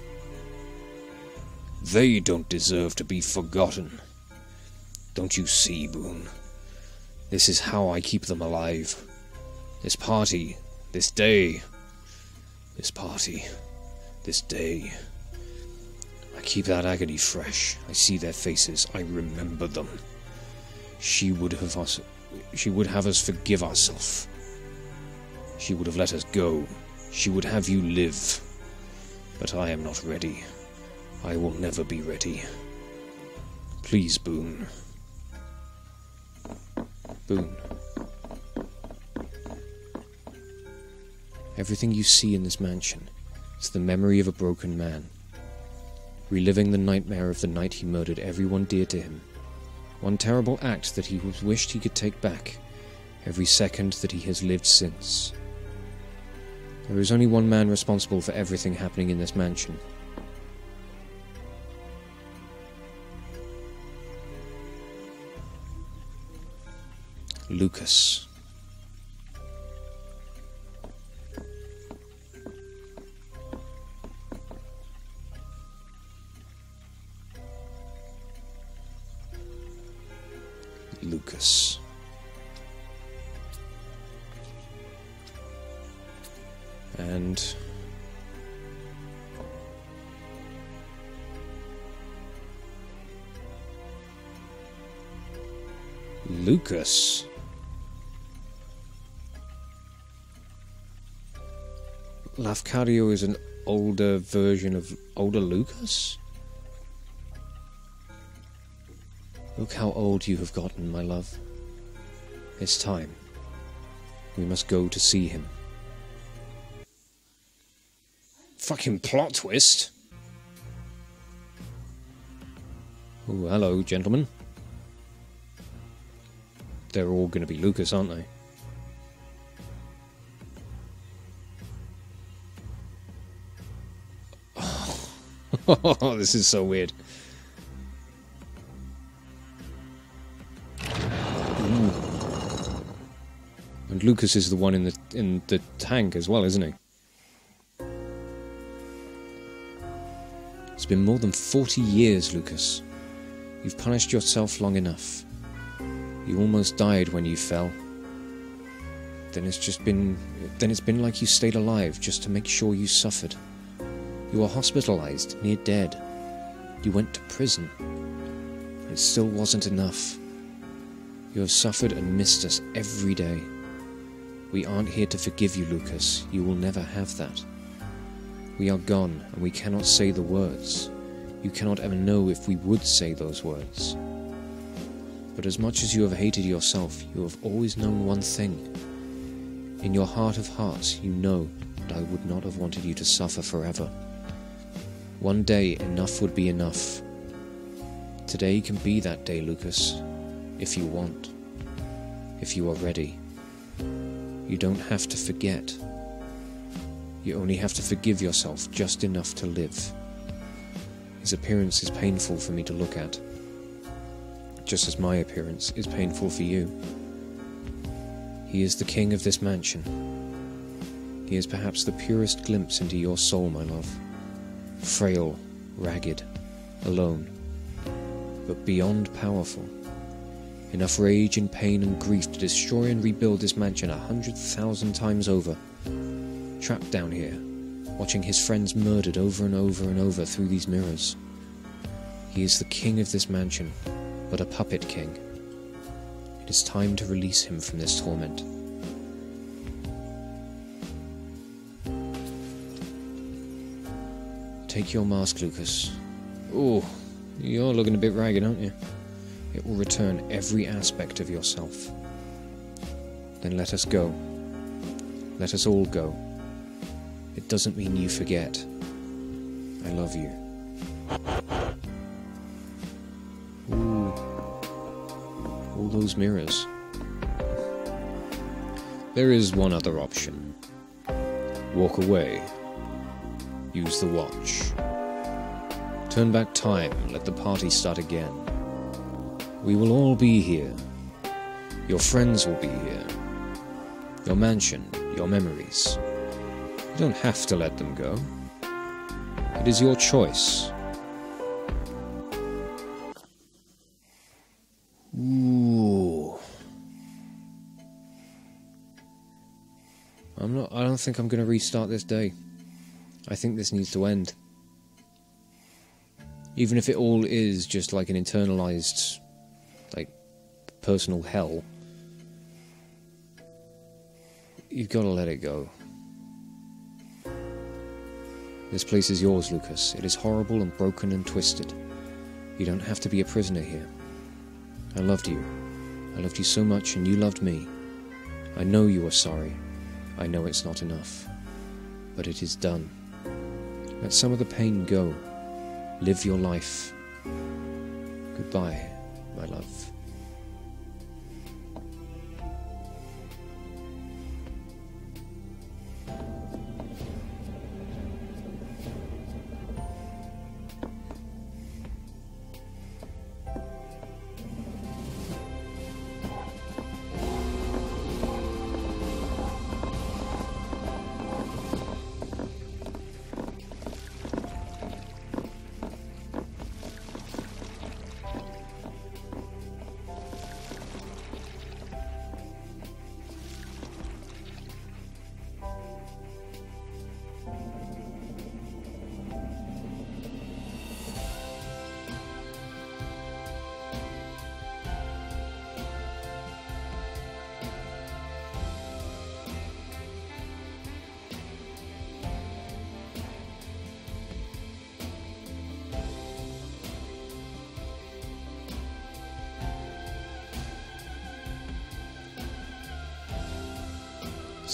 They don't deserve to be forgotten. Don't you see, Boone? This is how I keep them alive. This party, this day. This party, this day. I keep that agony fresh. I see their faces. I remember them. She would have us forgive ourselves. She would have let us go. She would have you live. But I am not ready. I will never be ready. Please, Boone. Boone. Everything you see in this mansion is the memory of a broken man, reliving the nightmare of the night he murdered everyone dear to him. One terrible act that he wished he could take back, every second that he has lived since. There is only one man responsible for everything happening in this mansion. Lucas. Lucas. And Lucas. Lafcadio is an older version of older Lucas? Look how old you have gotten, my love. It's time. We must go to see him. Fucking plot twist! Oh, hello, gentlemen. They're all gonna be Lucas, aren't they? Oh, this is so weird. Ooh. And Lucas is the one in the tank as well, isn't he? It's been more than 40 years, Lucas. You've punished yourself long enough. You almost died when you fell. Then it's been like you stayed alive just to make sure you suffered. You were hospitalized, near dead. You went to prison. It still wasn't enough. You have suffered and missed us every day. We aren't here to forgive you, Lucas. You will never have that. We are gone, and we cannot say the words. You cannot ever know if we would say those words. But as much as you have hated yourself, you have always known one thing. In your heart of hearts, you know that I would not have wanted you to suffer forever. One day, enough would be enough. Today can be that day, Lucas, if you want, if you are ready. You don't have to forget. You only have to forgive yourself just enough to live. His appearance is painful for me to look at, just as my appearance is painful for you. He is the king of this mansion. He is perhaps the purest glimpse into your soul, my love. Frail, ragged, alone, but beyond powerful. Enough rage and pain and grief to destroy and rebuild this mansion 100,000 times over. Trapped down here, watching his friends murdered over and over and over through these mirrors. He is the king of this mansion, but a puppet king. It is time to release him from this torment. Take your mask, Lucas. Oh, you're looking a bit ragged, aren't you? It will return every aspect of yourself. Then let us go. Let us all go. It doesn't mean you forget. I love you. Ooh. All those mirrors. There is one other option. Walk away. Use the watch. Turn back time and let the party start again. We will all be here. Your friends will be here. Your mansion, your memories. You don't have to let them go. It is your choice. Ooh. I don't think I'm going to restart this day. I think this needs to end. Even if it all is just like an internalized, like, personal hell, you've got to let it go. This place is yours, Lucas. It is horrible and broken and twisted. You don't have to be a prisoner here. I loved you. I loved you so much, and you loved me. I know you are sorry. I know it's not enough. But it is done. Let some of the pain go. Live your life. Goodbye, my love.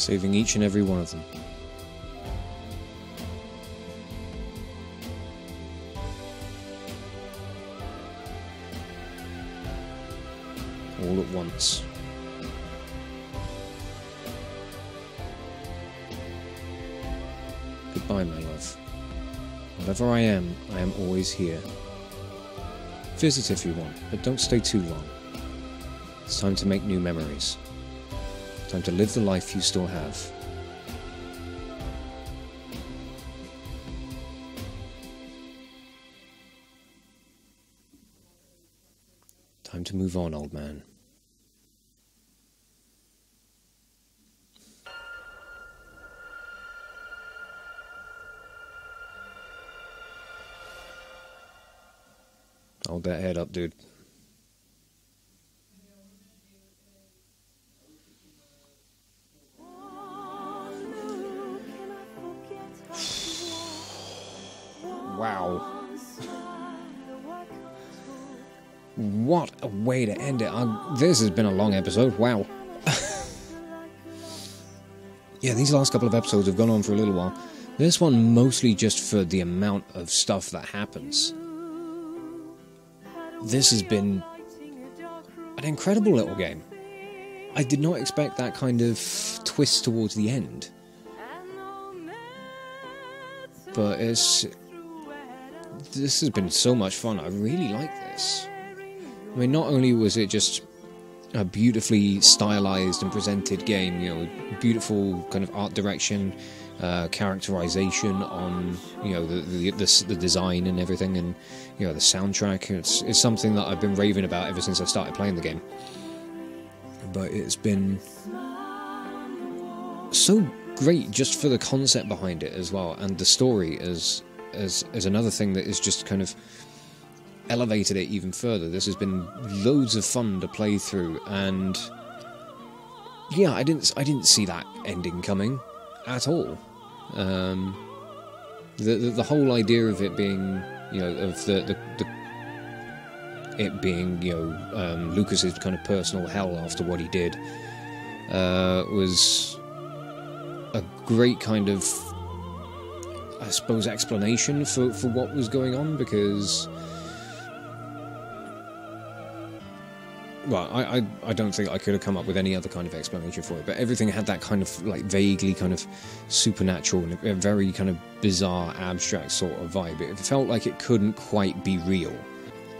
Saving each and every one of them. All at once. Goodbye, my love. Wherever I am always here. Visit if you want, but don't stay too long. It's time to make new memories. Time to live the life you still have. Time to move on, old man. Hold that head up, dude. Wow. What a way to end it. This has been a long episode. Wow. Yeah, these last couple of episodes have gone on for a little while. This one mostly just for the amount of stuff that happens. This has been an incredible little game. I did not expect that kind of twist towards the end. But this has been so much fun. I really like this. I mean, not only was it just a beautifully stylized and presented game, you know, beautiful kind of art direction, characterization on, you know, the design and everything, and, you know, the soundtrack. It's something that I've been raving about ever since I started playing the game. But it's been so great just for the concept behind it as well, and the story as another thing that is just kind of elevated it even further. This has been loads of fun to play through, and yeah, I didn't see that ending coming at all. The whole idea of it being, you know, of it being, you know, Lucas's kind of personal hell after what he did, was a great kind of, I suppose, explanation for what was going on, because, well, I don't think I could have come up with any other kind of explanation for it, but everything had that kind of, like, vaguely kind of supernatural and a very kind of bizarre, abstract sort of vibe. It felt like it couldn't quite be real.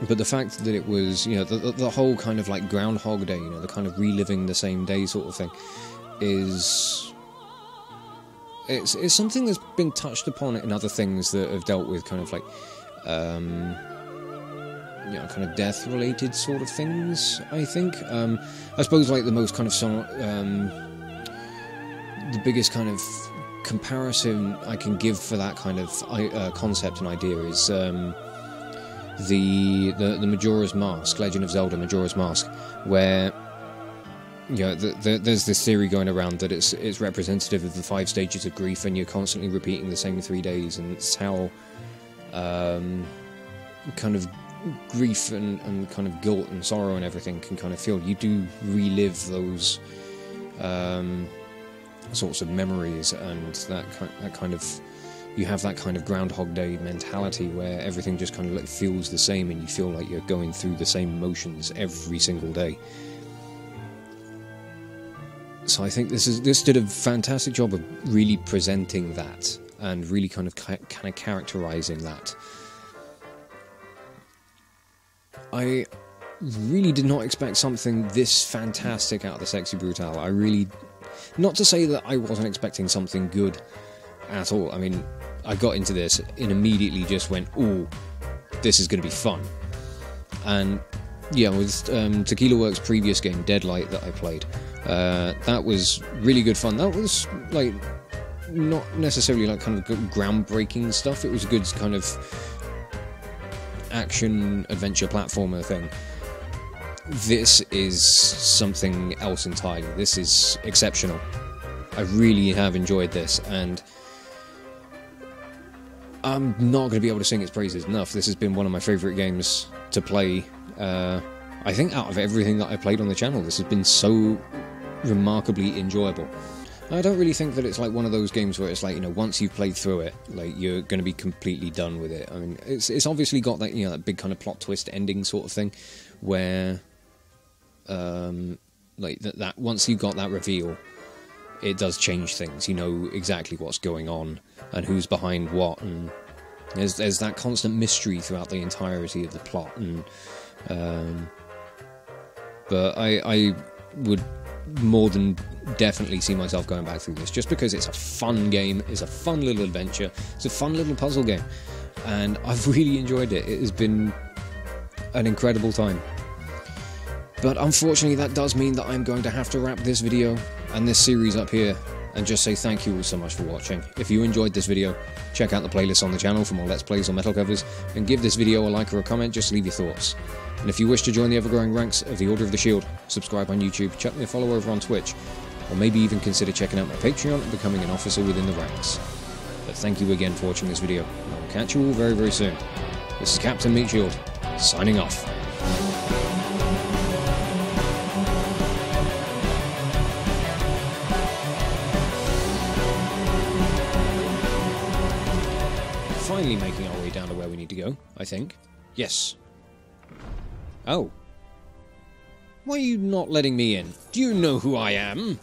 But the fact that it was, you know, the whole kind of, like, Groundhog Day, you know, the kind of reliving the same day sort of thing, is... It's something that's been touched upon in other things that have dealt with kind of, like, you know, kind of death-related sort of things, I think. I suppose, like, the most kind of the biggest kind of comparison I can give for that kind of concept and idea is the Majora's Mask, Legend of Zelda Majora's Mask, where, you know, there's this theory going around that it's representative of the 5 stages of grief, and you're constantly repeating the same 3 days, and it's how kind of grief and kind of guilt and sorrow and everything can kind of feel. You do relive those sorts of memories, and that kind of, you have that kind of Groundhog Day mentality where everything just kind of like feels the same, and you feel like you're going through the same emotions every single day. So I think this did a fantastic job of really presenting that and really kind of characterizing that. I really did not expect something this fantastic out of the Sexy Brutale. I really... Not to say that I wasn't expecting something good at all. I mean, I got into this and immediately just went, ooh, this is going to be fun. And yeah, with Tequila Works' previous game, Deadlight, that I played, that was really good fun. That was, like, not necessarily like kind of good groundbreaking stuff. It was a good kind of action adventure platformer thing. This is something else entirely. This is exceptional. I really have enjoyed this, and I'm not going to be able to sing its praises enough. This has been one of my favourite games to play. I think out of everything that I played on the channel, this has been so remarkably enjoyable. I don't really think that it's like one of those games where it's like, you know, once you've played through it, like, you're going to be completely done with it. I mean, it's obviously got that, you know, that big kind of plot twist ending sort of thing, where, like, that once you got that reveal, it does change things. You know exactly what's going on, and who's behind what, and there's that constant mystery throughout the entirety of the plot, and, but I would more than definitely see myself going back through this, just because it's a fun game, it's a fun little adventure, it's a fun little puzzle game, and I've really enjoyed it. It has been an incredible time. But unfortunately that does mean that I'm going to have to wrap this video and this series up here, and just say thank you all so much for watching. If you enjoyed this video, check out the playlist on the channel for more Let's Plays or metal covers, and give this video a like or a comment, just leave your thoughts. And if you wish to join the ever-growing ranks of the Order of the Shield, subscribe on YouTube, chuck me a follow over on Twitch, or maybe even consider checking out my Patreon and becoming an officer within the ranks. But thank you again for watching this video, and I'll catch you all very, very soon. This is Captain Meatshield, signing off. Finally making our way down to where we need to go, I think. Yes. Oh. Why are you not letting me in? Do you know who I am?